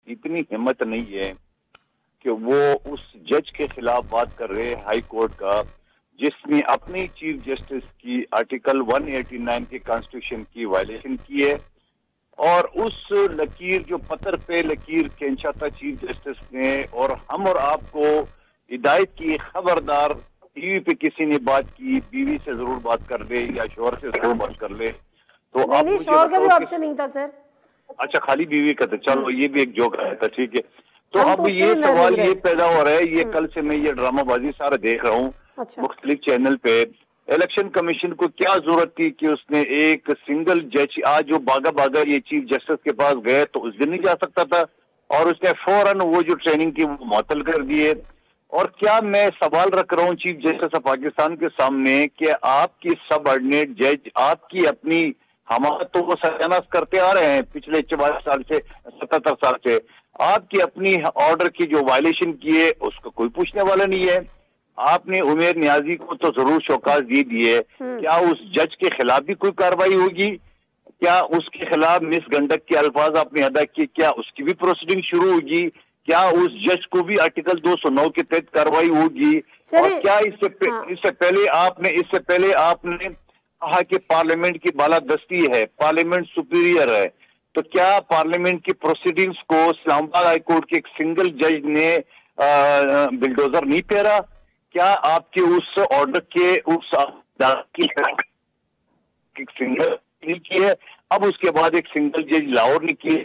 اتنی ہمت نہیں ہے کہ وہ اس جج کے خلاف بات کر رہے ہائی کورٹ کا جس نے اپنی چیف جسٹس کی آرٹیکل 189 کے کانسٹیٹیوشن کی وائلیشن کی ہے، اور اس لکیر جو پتھر پہ لکیر کھینچا تھا چیف جسٹس نے، اور ہم اور آپ کو ہدایت کی خبردار ٹی وی پہ کسی نے بات کی بیوی سے ضرور بات کر لے یا شوہر سے ضرور بات کر لے، تو آپ نہیں شوہر کا بھی آپشن نہیں تھا سر. اچھا خالی بیوی کا تھا، چلو یہ بھی ایک جوک آیا تھا، ٹھیک ہے. تو ہم اب اس سے یہ بھی سوال محروم رہے. یہ پیدا ہو رہا ہے، یہ کل سے میں یہ ڈرامہ بازی سارا دیکھ رہا ہوں اچھا مختلف چینل پہ. الیکشن کمیشن کو کیا ضرورت تھی کہ اس نے ایک سنگل جج آج جو باغا یہ چیف جسٹس کے پاس گئے تو اس دن نہیں جا سکتا تھا، اور اس نے فوراً وہ جو ٹریننگ کی وہ معطل کر دیے. اور کیا میں سوال رکھ رہا ہوں چیف جسٹس آف پاکستان کے سامنے کہ آپ کی سب آرڈینیٹ جج آپ کی اپنی حمایت تو وہ سرجناس کرتے آ رہے ہیں پچھلے 44 سال سے 77 سال سے، آپ کی اپنی آرڈر کی جو وائلیشن کی ہے اس کو کوئی پوچھنے والا نہیں ہے. آپ نے عمیر نیازی کو تو ضرور شوکاز دی دیے، کیا اس جج کے خلاف بھی کوئی کاروائی ہوگی؟ کیا اس کے خلاف مس گنڈک کے الفاظ آپ نے ادا کیے، کیا اس کی بھی پروسیڈنگ شروع ہوگی؟ کیا اس جج کو بھی آرٹیکل 209 کے تحت کاروائی ہوگی؟ اور کیا اس سے پہلے آپ نے کہا کہ پارلیمنٹ کی بالادستی ہے، پارلیمنٹ سپیریئر ہے، تو کیا پارلیمنٹ کی پروسیڈنگز کو اسلام آباد ہائی کورٹ کے ایک سنگل جج نے بلڈوزر نہیں پھیرا؟ کیا آپ کے اس آرڈر کے اس سنگل کی ہے؟ اب اس کے بعد ایک سنگل جج لاہور نے کی